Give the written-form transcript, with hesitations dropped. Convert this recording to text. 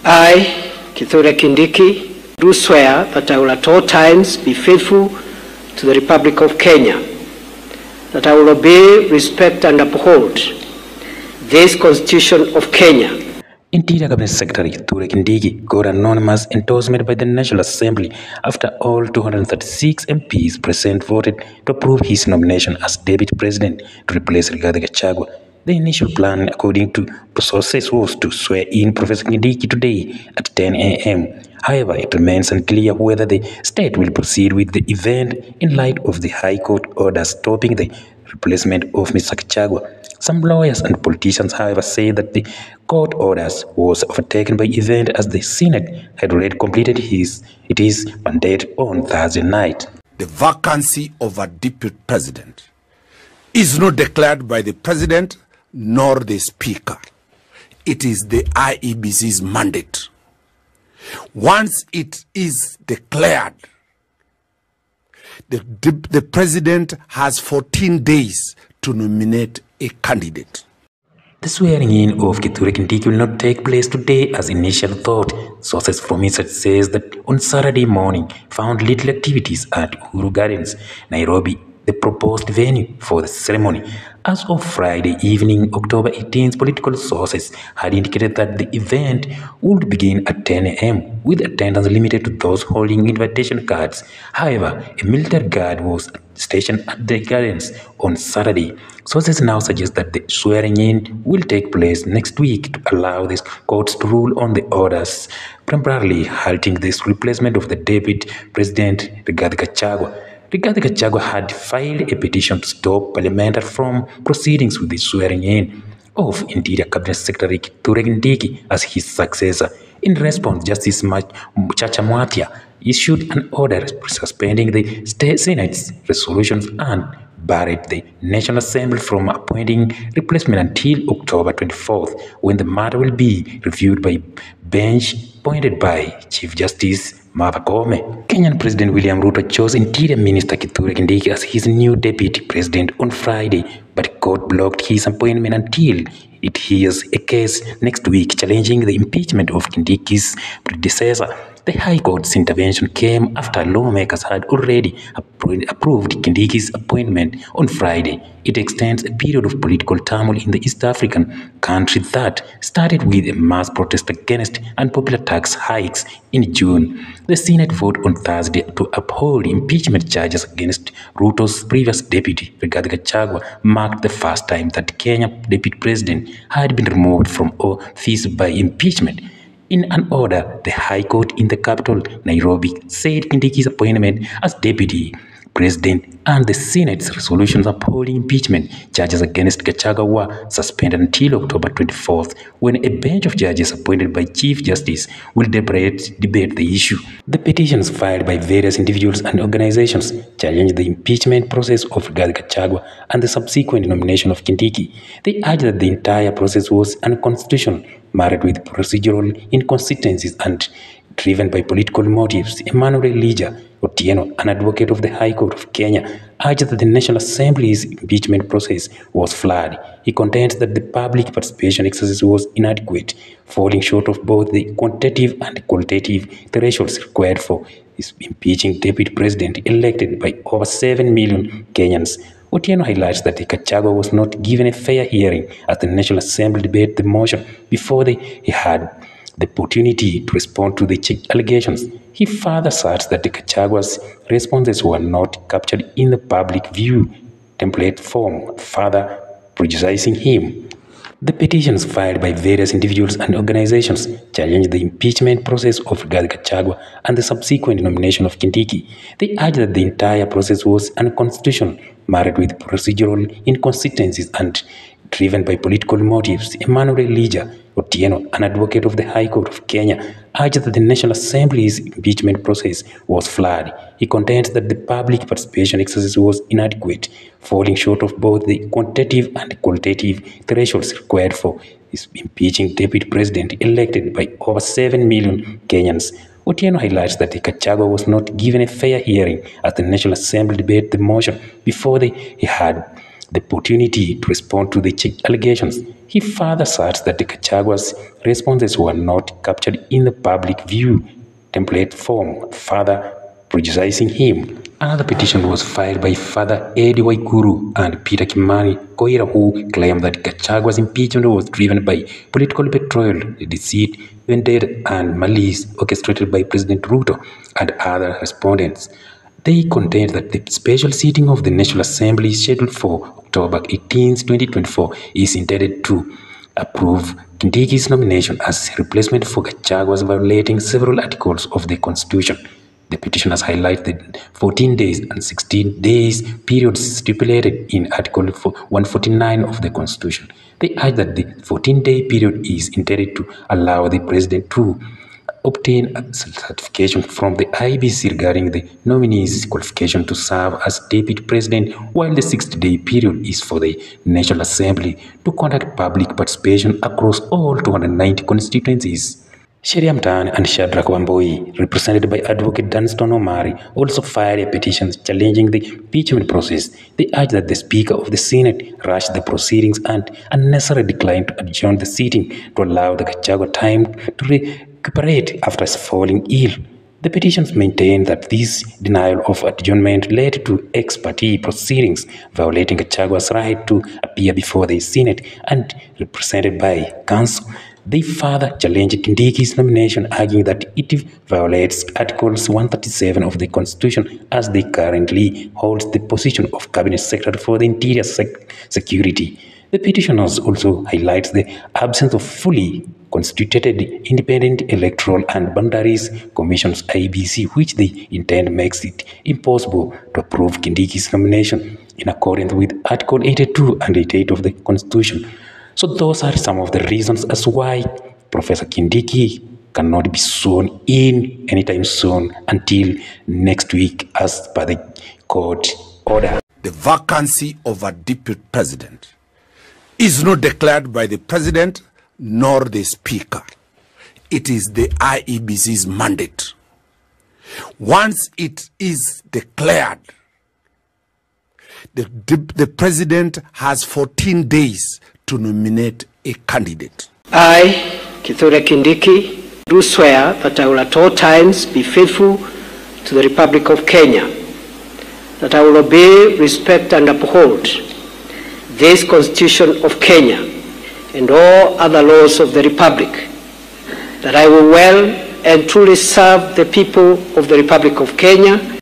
I, Kindiki, do swear that I will at all times be faithful to the Republic of Kenya, that I will obey, respect and uphold this Constitution of Kenya. Interior Cabinet Secretary Kindiki got anonymous endorsement by the National Assembly after all 236 MPs present voted to approve his nomination as Deputy President to replace Rigathi Gachagua. The initial plan, according to sources, was to swear in Professor Kindiki today at 10 a.m. However, it remains unclear whether the state will proceed with the event in light of the High Court order stopping the replacement of Mr. Gachagua. Some lawyers and politicians, however, say that the court orders was overtaken by event as the Senate had already completed its mandate on Thursday night. The vacancy of a deputy president is not declared by the president nor the speaker. It is the IEBC's mandate. Once it is declared, the president has 14 days to nominate a candidate. The swearing-in of Kindiki will not take place today as initial thought. Sources from inside says that on Saturday morning found little activities at Uhuru Gardens, Nairobi, the proposed venue for the ceremony. As of Friday evening, October 18th, political sources had indicated that the event would begin at 10 a.m. with attendance limited to those holding invitation cards. However, a military guard was stationed at the gardens on Saturday. Sources now suggest that the swearing-in will take place next week to allow the courts to rule on the orders, temporarily halting this replacement of the Deputy President Rigathi Gachagua. Rigathi Gachagua had filed a petition to stop Parliament from proceedings with the swearing-in of Interior Cabinet Secretary Kindiki as his successor. In response, Justice Chacha Mwatia issued an order suspending the Senate's resolutions and barred the National Assembly from appointing replacement until October 24th, when the matter will be reviewed by bench appointed by Chief Justice Martha Koome. Kenyan President William Ruto chose Interior Minister Kindiki as his new Deputy President on Friday, but court blocked his appointment until it hears a case next week challenging the impeachment of Kindiki's predecessor. The High Court's intervention came after lawmakers had already approved Kindiki's appointment on Friday. It extends a period of political turmoil in the East African country that started with a mass protest against unpopular tax hikes in June. The Senate voted on Thursday to uphold impeachment charges against Ruto's previous deputy, Rigathi Gachagua, marked the first time that Kenya's deputy president had been removed from office by impeachment. In an order, the High Court in the capital, Nairobi, said Kindiki's appointment as deputy president and the Senate's resolutions upholding impeachment charges against Gachagua were suspended until October 24th, when a bench of judges appointed by Chief Justice will debate the issue. The petitions filed by various individuals and organizations challenge the impeachment process of Rigathi Gachagua and the subsequent nomination of Kindiki. They urge that the entire process was unconstitutional, marred with procedural inconsistencies and driven by political motives. Emmanuel Elijah Otieno, an advocate of the High Court of Kenya, urged that the National Assembly's impeachment process was flawed. He contends that the public participation exercise was inadequate, falling short of both the quantitative and qualitative thresholds required for impeaching Deputy President elected by over 7 million Kenyans. Otieno highlights that Gachagua was not given a fair hearing as the National Assembly debated the motion before he had the opportunity to respond to the allegations. He further asserts that Gachagua's responses were not captured in the public view template form, further prejudicing him. The petitions filed by various individuals and organizations challenge the impeachment process of Rigathi Gachagua and the subsequent nomination of Kindiki. They urge that the entire process was unconstitutional, marred with procedural inconsistencies and driven by political motives. Emmanuel Elijah Otieno, an advocate of the High Court of Kenya, urged that the National Assembly's impeachment process was flawed. He contends that the public participation exercise was inadequate, falling short of both the quantitative and qualitative thresholds required for impeaching Deputy President elected by over 7 million Kenyans. Otieno highlights that Gachagua was not given a fair hearing as the National Assembly debated the motion before he had the opportunity to respond to the allegations. He further asserts that the Gachagua's responses were not captured in the public view template form, further prejudicing him. Another petition was filed by Father Eddie Waiguru and Peter Kimani Koira, who claimed that Gachagua's impeachment was driven by political betrayal, deceit, vendetta, and malice orchestrated by President Ruto and other respondents. They contend that the special sitting of the National Assembly scheduled for October 18, 2024 is intended to approve Kindiki's nomination as replacement for Gachagua's violating several articles of the Constitution. The petitioners highlight the 14 days and 16 days periods stipulated in Article 149 of the Constitution. They urge that the 14-day period is intended to allow the President to obtain a certification from the IEBC regarding the nominee's qualification to serve as Deputy President, while the 60-day period is for the National Assembly to conduct public participation across all 290 constituencies. Sheria Mtaani and Shadrack Wamboi, represented by Advocate Dunstan Omari, also filed a petition challenging the impeachment process. They urge that the Speaker of the Senate rush the proceedings and unnecessarily decline to adjourn the sitting to allow the Gachagua time to recuperate after falling ill. The petitions maintain that this denial of adjournment led to ex-parte proceedings, violating Gachagua's right to appear before the Senate and represented by counsel. They further challenged Kindiki's nomination, arguing that it violates Articles 137 of the Constitution, as they currently hold the position of Cabinet Secretary for the Interior Security. The petitioners also highlight the absence of fully constituted Independent Electoral and Boundaries Commission's IEBC, which they intend makes it impossible to approve Kindiki's nomination in accordance with Article 82 and 88 of the Constitution. So those are some of the reasons as why Professor Kindiki cannot be sworn in anytime soon until next week as per the court order. The vacancy of a deputy president is not declared by the president nor the speaker. It is the IEBC's mandate. Once it is declared, the president has 14 days to nominate a candidate. I, Kithure Kindiki, do swear that I will at all times be faithful to the Republic of Kenya, that I will obey, respect, and uphold this Constitution of Kenya and all other laws of the Republic, that I will well and truly serve the people of the Republic of Kenya